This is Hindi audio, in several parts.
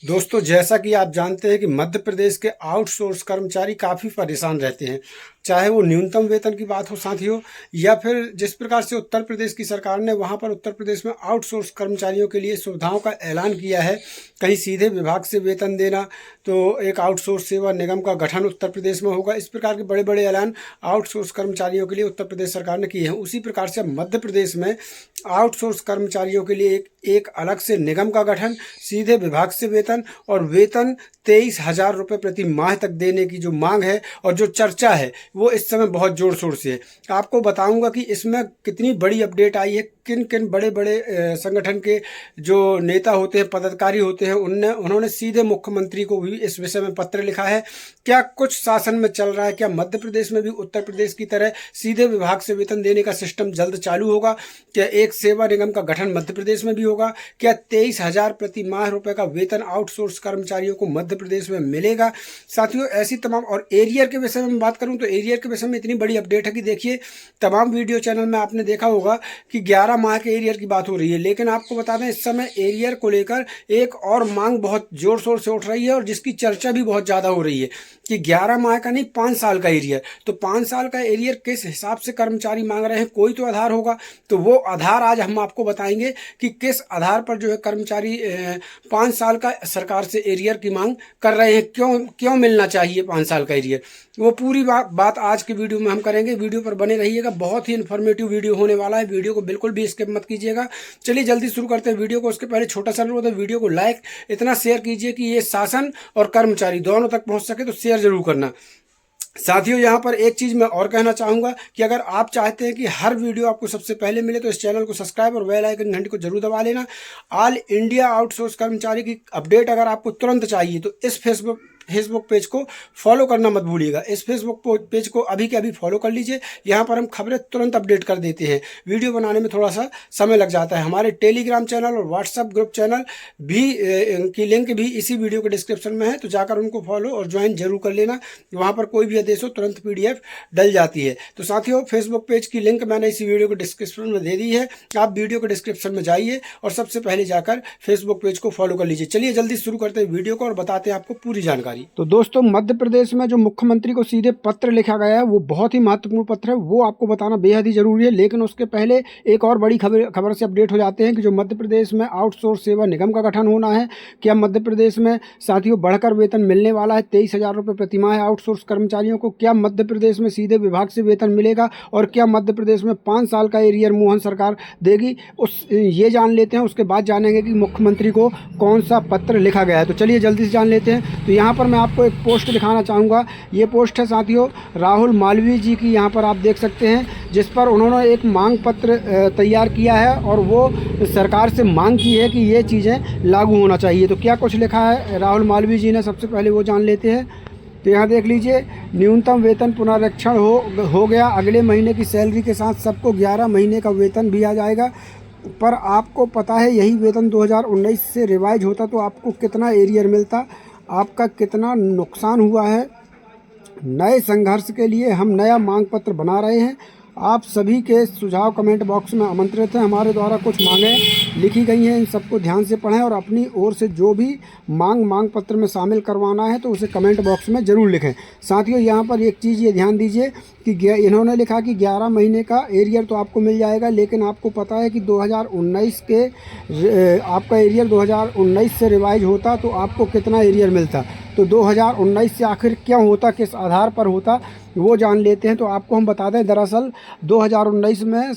दोस्तों, जैसा कि आप जानते हैं कि मध्य प्रदेश के आउटसोर्स कर्मचारी काफ़ी परेशान रहते हैं। चाहे वो न्यूनतम वेतन की बात हो साथियों, या फिर जिस प्रकार से उत्तर प्रदेश की सरकार ने वहाँ पर उत्तर प्रदेश में आउटसोर्स कर्मचारियों के लिए सुविधाओं का ऐलान किया है। कहीं सीधे विभाग से वेतन देना, तो एक आउटसोर्स सेवा निगम का गठन उत्तर प्रदेश में होगा। इस प्रकार के बड़े बड़े ऐलान आउटसोर्स कर्मचारियों के लिए उत्तर प्रदेश सरकार ने किए हैं। उसी प्रकार से मध्य प्रदेश में आउटसोर्स कर्मचारियों के लिए एक अलग से निगम का गठन, सीधे विभाग से वेतन और वेतन 23,000 रुपये प्रति माह तक देने की जो मांग है और जो चर्चा है वो इस समय बहुत जोर शोर से है। आपको बताऊंगा कि इसमें कितनी बड़ी अपडेट आई है, किन किन बड़े बड़े संगठन के जो नेता होते हैं, पदाधिकारी होते हैं, उन्होंने सीधे मुख्यमंत्री को भी इस विषय में पत्र लिखा है। क्या कुछ शासन में चल रहा है? क्या मध्य प्रदेश में भी उत्तर प्रदेश की तरह सीधे विभाग से वेतन देने का सिस्टम जल्द चालू होगा? क्या एक सेवा निगम का गठन मध्य प्रदेश में भी होगा? क्या 23,000 प्रति माह रुपए का वेतन आउटसोर्स कर्मचारियों को मध्य प्रदेश में मिलेगा? साथियों, ऐसी तमाम, और एरियर के विषय में बात करूं तो एरियर के विषय में इतनी बड़ी अपडेट है कि देखिए, तमाम वीडियो चैनल में आपने देखा होगा कि 11 माह के एरियर की बात हो रही है, लेकिन आपको बता दें इस समय एरियर को लेकर एक और मांग बहुत जोर शोर से उठ रही है और जिसकी चर्चा भी बहुत ज़्यादा हो रही है कि 11 माह का नहीं, 5 साल का एरियर। तो 5 साल का एरियर किस हिसाब से कर्मचारी मांग रहे हैं, कोई तो आधार होगा। तो वो आधार आज हम आपको बताएंगे कि किस आधार पर जो है कर्मचारी 5 साल का सरकार से एरियर की मांग कर रहे हैं, क्यों क्यों मिलना चाहिए 5 साल का एरियर। वो पूरी बात आज के वीडियो में हम करेंगे। वीडियो पर बने रहिएगा, बहुत ही इन्फॉर्मेटिव वीडियो होने वाला है। वीडियो को बिल्कुल भी स्किप मत कीजिएगा। चलिए जल्दी शुरू करते हैं वीडियो को। उसके पहले छोटा सा अनुरोध है, वीडियो को लाइक इतना शेयर कीजिए कि ये शासन और कर्मचारी दोनों तक पहुंच सके, तो शेयर जरूर करना। साथियों, यहाँ पर एक चीज़ मैं और कहना चाहूँगा कि अगर आप चाहते हैं कि हर वीडियो आपको सबसे पहले मिले तो इस चैनल को सब्सक्राइब और बेल आइकन घंटी को जरूर दबा लेना। ऑल इंडिया आउटसोर्स कर्मचारी की अपडेट अगर आपको तुरंत चाहिए तो इस फेसबुक पेज को फॉलो करना मत भूलिएगा। इस फेसबुक पेज को अभी के अभी फॉलो कर लीजिए। यहाँ पर हम खबरें तुरंत अपडेट कर देते हैं। वीडियो बनाने में थोड़ा सा समय लग जाता है। हमारे टेलीग्राम चैनल और व्हाट्सएप ग्रुप चैनल भी की लिंक भी इसी वीडियो के डिस्क्रिप्शन में है, तो जाकर उनको फॉलो और ज्वाइन जरूर कर लेना। वहाँ पर कोई भी आदेश हो तुरंत PDF डल जाती है। तो साथियों, फेसबुक पेज की लिंक मैंने इसी वीडियो के डिस्क्रिप्शन में दे दी है। आप वीडियो के डिस्क्रिप्शन में जाइए और सबसे पहले जाकर फेसबुक पेज को फॉलो कर लीजिए। चलिए जल्दी शुरू करते हैं वीडियो को और बताते हैं आपको पूरी जानकारी। तो दोस्तों, मध्य प्रदेश में जो मुख्यमंत्री को सीधे पत्र लिखा गया है वो बहुत ही महत्वपूर्ण पत्र है, वो आपको बताना बेहद ही जरूरी है। लेकिन उसके पहले एक और बड़ी खबर से अपडेट हो जाते हैं कि जो मध्य प्रदेश में आउटसोर्स सेवा निगम का गठन होना है, क्या मध्य प्रदेश में साथियों बढ़कर वेतन मिलने वाला है 23,000 रुपये प्रति माह आउटसोर्स कर्मचारियों को? क्या मध्य प्रदेश में सीधे विभाग से वेतन मिलेगा? और क्या मध्य प्रदेश में 5 साल का एरियर मोहन सरकार देगी? ये जान लेते हैं। उसके बाद जानेंगे कि मुख्यमंत्री को कौन सा पत्र लिखा गया है। तो चलिए जल्दी से जान लेते हैं। तो यहाँ पर मैं आपको एक पोस्ट दिखाना चाहूँगा। ये पोस्ट है साथियों राहुल मालवीय जी की, यहाँ पर आप देख सकते हैं, जिस पर उन्होंने एक मांग पत्र तैयार किया है और वो सरकार से मांग की है कि ये चीज़ें लागू होना चाहिए। तो क्या कुछ लिखा है राहुल मालवीय जी ने, सबसे पहले वो जान लेते हैं। तो यहाँ देख लीजिए, न्यूनतम वेतन पुनरीक्षण हो गया। अगले महीने की सैलरी के साथ सबको 11 महीने का वेतन भी आ जाएगा। पर आपको पता है यही वेतन 2019 से रिवाइज होता तो आपको कितना एरियर मिलता, आपका कितना नुकसान हुआ है। नए संघर्ष के लिए हम नया मांग पत्र बना रहे हैं। आप सभी के सुझाव कमेंट बॉक्स में आमंत्रित हैं। हमारे द्वारा कुछ मांगें लिखी गई हैं, इन सबको ध्यान से पढ़ें और अपनी ओर से जो भी मांग पत्र में शामिल करवाना है तो उसे कमेंट बॉक्स में ज़रूर लिखें। साथियों, यहाँ पर एक चीज़ ये ध्यान दीजिए कि इन्होंने लिखा कि 11 महीने का एरियर तो आपको मिल जाएगा, लेकिन आपको पता है कि 2019 के आपका एरियर 2019 से रिवाइज होता तो आपको कितना एरियर मिलता। तो 2019 से आखिर क्यों होता, किस आधार पर होता, वो जान लेते हैं। तो आपको हम बता दें, दरअसल 2019 में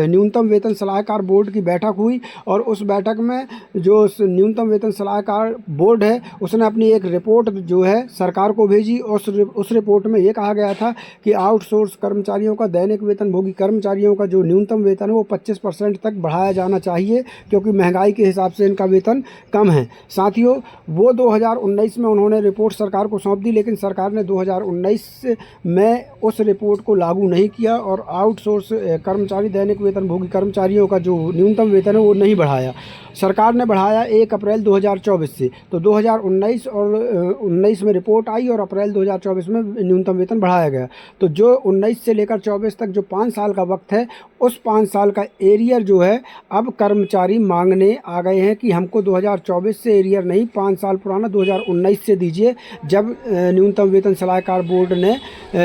न्यूनतम वेतन सलाहकार बोर्ड की बैठक हुई और उस बैठक में जो न्यूनतम वेतन सलाहकार बोर्ड है उसने अपनी एक रिपोर्ट जो है सरकार को भेजी। उस रिपोर्ट में ये कहा गया था कि आउटसोर्स कर्मचारियों का, दैनिक वेतनभोगी कर्मचारियों का जो न्यूनतम वेतन है वो 25% तक बढ़ाया जाना चाहिए, क्योंकि महंगाई के हिसाब से इनका वेतन कम है। साथियों, वो 2019 में उन्होंने रिपोर्ट सरकार को सौंप दी, लेकिन सरकार ने 2019 में उस रिपोर्ट को लागू नहीं किया और आउटसोर्स कर्मचारी दैनिक वेतनभोगी कर्मचारियों का जो न्यूनतम वेतन है वो नहीं बढ़ाया। सरकार ने बढ़ाया 1 अप्रैल 2024 से। तो 2019 और 19 में रिपोर्ट आई और अप्रैल 2024 में न्यूनतम वेतन बढ़ाया गया। तो जो 19 से लेकर 24 तक जो 5 साल का वक्त है, उस 5 साल का एरियर जो है अब कर्मचारी मांगने आ गए हैं कि हमको 2024 से एरियर नहीं, 5 साल पुराना 2019 से दीजिए, जब न्यूनतम वेतन सलाहकार बोर्ड ने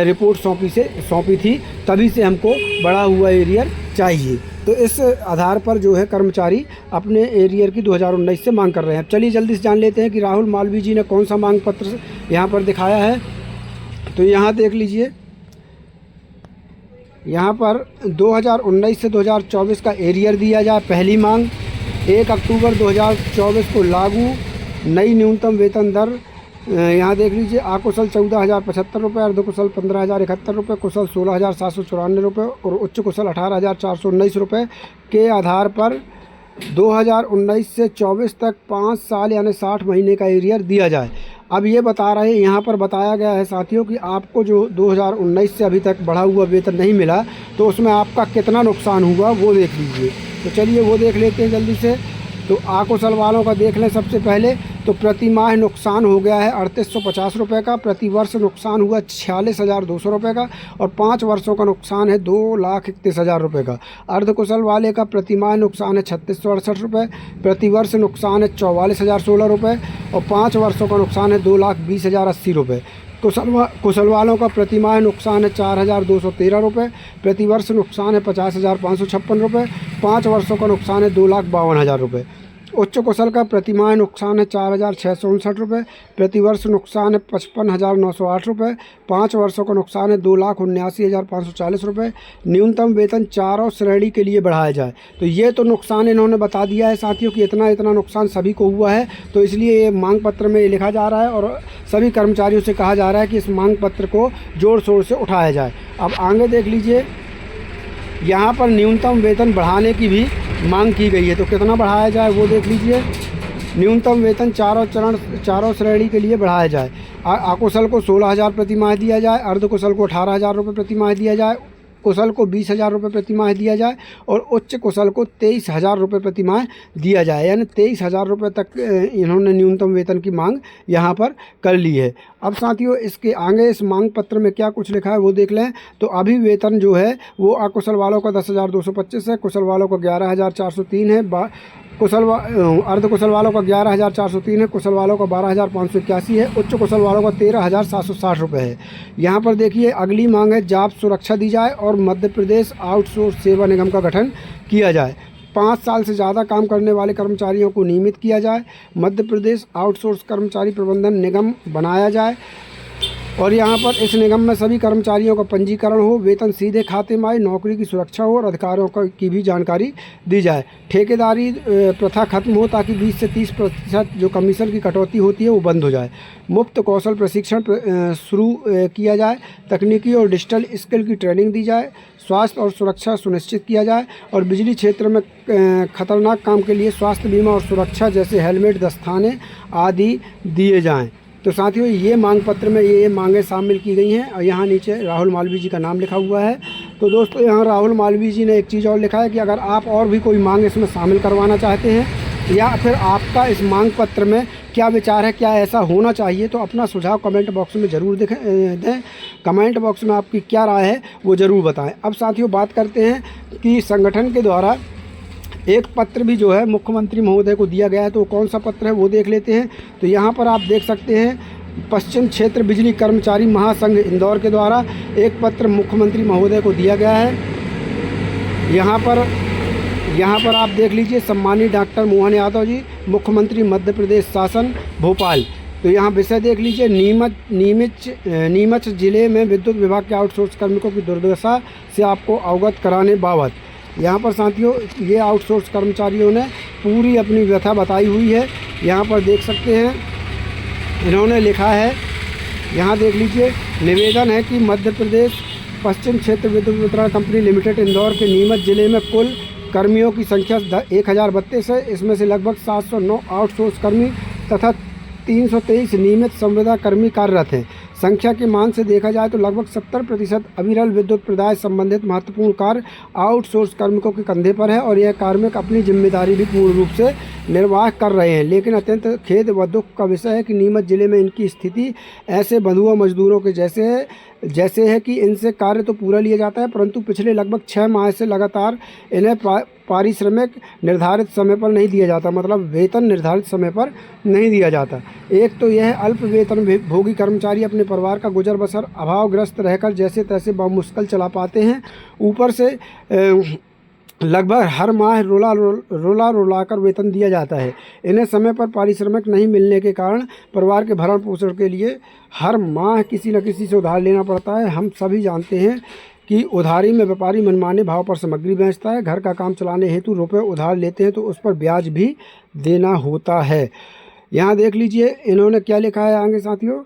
रिपोर्ट सौंपी थी, तभी से हमको बढ़ा हुआ एरियर चाहिए। तो इस आधार पर जो है कर्मचारी अपने एरियर की 2019 से मांग कर रहे हैं। चलिए जल्दी से जान लेते हैं कि राहुल मालवीय जी ने कौन सा मांग पत्र यहाँ पर दिखाया है। तो यहाँ देख लीजिए, यहाँ पर 2019 से 2024 का एरियर दिया जाए। पहली मांग 1 अक्टूबर 2024 को लागू नई न्यूनतम वेतन दर। यहाँ देख लीजिए, अकुशल 14,075 रुपये, अर्धकुशल 15,071 रुपये, कुशल 16,794 रुपये और उच्च कुशल 18,419 रुपये के आधार पर 2019 से 24 तक 5 साल यानी 60 महीने का एरियर दिया जाए। अब ये बता रहे हैं, यहाँ पर बताया गया है साथियों कि आपको जो 2019 से अभी तक बढ़ा हुआ वेतन नहीं मिला, तो उसमें आपका कितना नुकसान हुआ वो देख लीजिए। तो चलिए वो देख लेते हैं जल्दी से। तो अकुशल वालों का देख लें सबसे पहले। तो प्रति माह नुकसान हो गया है 3850 रुपये का, प्रति वर्ष नुकसान हुआ 46,200 रुपये का और 5 वर्षों का नुकसान है 2,31,000 रुपये का। अर्धकुशल वाले का प्रति माह नुकसान है 3668 रुपये, प्रति वर्ष नुकसान है 44,016 रुपये और 5 वर्षों का नुकसान है 2,20,080 रुपये। कुशल वालों का प्रति माह नुकसान है 4,213 रुपये, प्रति वर्ष नुकसान है 50,556 रुपये, 5 वर्षों का नुकसान है 2,52,000 रुपये। उच्च कुशल का प्रति माह नुकसान है 4,659 रुपये, प्रति वर्ष नुकसान है 55,908 रुपये, 5 वर्षों का नुकसान है 2,79,540 रुपये। न्यूनतम वेतन चारों श्रेणी के लिए बढ़ाया जाए। तो ये तो नुकसान इन्होंने बता दिया है साथियों कि इतना नुकसान सभी को हुआ है, तो इसलिए ये मांग पत्र में ये लिखा जा रहा है और सभी कर्मचारियों से कहा जा रहा है कि इस मांग पत्र को जोर शोर से उठाया जाए। अब आगे देख लीजिए, यहाँ पर न्यूनतम वेतन बढ़ाने की भी मांग की गई है। तो कितना बढ़ाया जाए वो देख लीजिए। न्यूनतम वेतन चारों श्रेणी के लिए बढ़ाया जाए। अकुशल को 16,000 प्रति माह दिया जाए, अर्धकुशल को 18,000 रुपये प्रति माह दिया जाए, कुशल को 20,000 रुपये प्रति माह दिया जाए और उच्च कुशल को 23,000 रुपये प्रति माह दिया जाए। यानी 23,000 रुपये तक इन्होंने न्यूनतम वेतन की मांग यहाँ पर कर ली है। अब साथियों इसके आगे इस मांग पत्र में क्या कुछ लिखा है वो देख लें। तो अभी वेतन जो है वो अकुशल वालों का 10,225 है, कुशल वालों का 11,403 है, अर्धकुशल वालों का 11,403 है, कुशल वालों का 12,581 है, उच्च कुशल वालों का 13,760 रुपये है। यहाँ पर देखिए अगली मांग है जॉब सुरक्षा दी जाए और मध्य प्रदेश आउटसोर्स सेवा निगम का गठन किया जाए। 5 साल से ज़्यादा काम करने वाले कर्मचारियों को नियमित किया जाए। मध्य प्रदेश आउटसोर्स कर्मचारी प्रबंधन निगम बनाया जाए और यहाँ पर इस निगम में सभी कर्मचारियों का पंजीकरण हो, वेतन सीधे खाते में आए, नौकरी की सुरक्षा हो और अधिकारों की भी जानकारी दी जाए। ठेकेदारी प्रथा खत्म हो ताकि 20 से 30% जो कमीशन की कटौती होती है वो बंद हो जाए। मुफ्त कौशल प्रशिक्षण शुरू किया जाए। तकनीकी और डिजिटल स्किल की ट्रेनिंग दी जाए। स्वास्थ्य और सुरक्षा सुनिश्चित किया जाए और बिजली क्षेत्र में खतरनाक काम के लिए स्वास्थ्य बीमा और सुरक्षा जैसे हेलमेट, दस्ताने आदि दिए जाएँ। तो साथियों ये मांग पत्र में ये मांगें शामिल की गई हैं और यहाँ नीचे राहुल मालवीय जी का नाम लिखा हुआ है। तो दोस्तों यहाँ राहुल मालवीय जी ने एक चीज़ और लिखा है कि अगर आप और भी कोई मांग इसमें शामिल करवाना चाहते हैं या फिर आपका इस मांग पत्र में क्या विचार है, क्या ऐसा होना चाहिए, तो अपना सुझाव कमेंट बॉक्स में ज़रूर दें। कमेंट बॉक्स में आपकी क्या राय है वो ज़रूर बताएँ। अब साथियों बात करते हैं कि संगठन के द्वारा एक पत्र भी जो है मुख्यमंत्री महोदय को दिया गया है। तो कौन सा पत्र है वो देख लेते हैं। तो यहाँ पर आप देख सकते हैं पश्चिम क्षेत्र बिजली कर्मचारी महासंघ इंदौर के द्वारा एक पत्र मुख्यमंत्री महोदय को दिया गया है। यहाँ पर आप देख लीजिए, सम्मानीय डॉक्टर मोहन यादव जी, मुख्यमंत्री मध्य प्रदेश शासन भोपाल। तो यहाँ विषय देख लीजिए, नीमच जिले में विद्युत विभाग के आउटसोर्स कार्मिकों की दुर्दशा से आपको अवगत कराने बाबत। यहाँ पर साथियों ये आउटसोर्स कर्मचारियों ने पूरी अपनी व्यथा बताई हुई है। यहाँ पर देख सकते हैं इन्होंने लिखा है, यहाँ देख लीजिए, निवेदन है कि मध्य प्रदेश पश्चिम क्षेत्र विद्युत वितरण कंपनी लिमिटेड इंदौर के नीमच जिले में कुल कर्मियों की संख्या 1032 है। इसमें से लगभग 709 आउटसोर्स कर्मी तथा 323 नियमित संविदा कर्मी कार्यरत हैं। संख्या के मान से देखा जाए तो लगभग 70% अविरल विद्युत प्रदाय संबंधित महत्वपूर्ण कार्य आउटसोर्स कार्मिकों के कंधे पर है और यह कार्मिक अपनी जिम्मेदारी भी पूर्ण रूप से निर्वाह कर रहे हैं। लेकिन अत्यंत खेद व दुख का विषय है कि नीमच जिले में इनकी स्थिति ऐसे बंधुआ मजदूरों के जैसे है कि इनसे कार्य तो पूरा लिया जाता है, परंतु पिछले लगभग 6 माह से लगातार इन्हें पारिश्रमिक निर्धारित समय पर नहीं दिया जाता, मतलब वेतन निर्धारित समय पर नहीं दिया जाता। एक तो यह अल्प वेतन भोगी कर्मचारी अपने परिवार का गुजर बसर अभावग्रस्त रहकर जैसे तैसे बामुश्किल चला पाते हैं। ऊपर से लगभग हर माह रोला कर वेतन दिया जाता है। इन्हें समय पर पारिश्रमिक नहीं मिलने के कारण परिवार के भरण पोषण के लिए हर माह किसी न किसी से उधार लेना पड़ता है। हम सभी जानते हैं कि उधारी में व्यापारी मनमाने भाव पर सामग्री बेचता है। घर का काम चलाने हेतु रुपए उधार लेते हैं तो उस पर ब्याज भी देना होता है। यहाँ देख लीजिए इन्होंने क्या लिखा है आगे साथियों।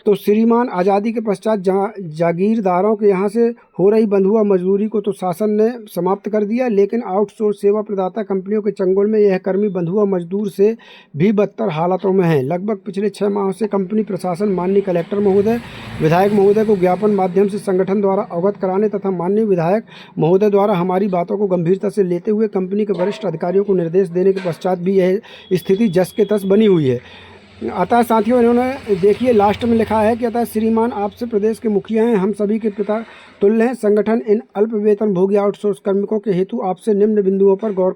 तो श्रीमान आज़ादी के पश्चात जागीरदारों के यहाँ से हो रही बंधुआ मजदूरी को तो शासन ने समाप्त कर दिया, लेकिन आउटसोर्स सेवा प्रदाता कंपनियों के चंगुल में यह कर्मी बंधुआ मजदूर से भी बदतर हालातों में हैं। लगभग पिछले 6 माहों से कंपनी प्रशासन माननीय कलेक्टर महोदय, विधायक महोदय को ज्ञापन माध्यम से संगठन द्वारा अवगत कराने तथा माननीय विधायक महोदय द्वारा हमारी बातों को गंभीरता से लेते हुए कंपनी के वरिष्ठ अधिकारियों को निर्देश देने के पश्चात भी यह स्थिति जस के तस बनी हुई है। अतः साथियों इन्होंने देखिए लास्ट में लिखा है कि अतः श्रीमान आपसे प्रदेश के मुखिया हैं, हम सभी के पिता तुल्य हैं। संगठन इन अल्प वेतन भोगी आउटसोर्स कार्मिकों के हेतु आपसे निम्न बिंदुओं पर गौर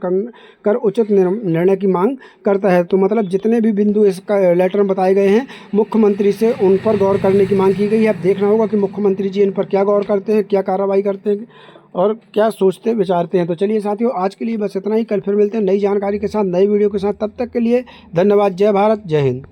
कर उचित निर्णय की मांग करता है। तो मतलब जितने भी बिंदु इसका लेटर में बताए गए हैं मुख्यमंत्री से उन पर गौर करने की मांग की गई है। अब देखना होगा कि मुख्यमंत्री जी इन पर क्या गौर करते हैं, क्या कार्रवाई करते हैं और क्या सोचते विचारते हैं। तो चलिए साथियों आज के लिए बस इतना ही। कल फिर मिलते हैं नई जानकारी के साथ, नई वीडियो के साथ। तब तक के लिए धन्यवाद। जय भारत, जय हिंद।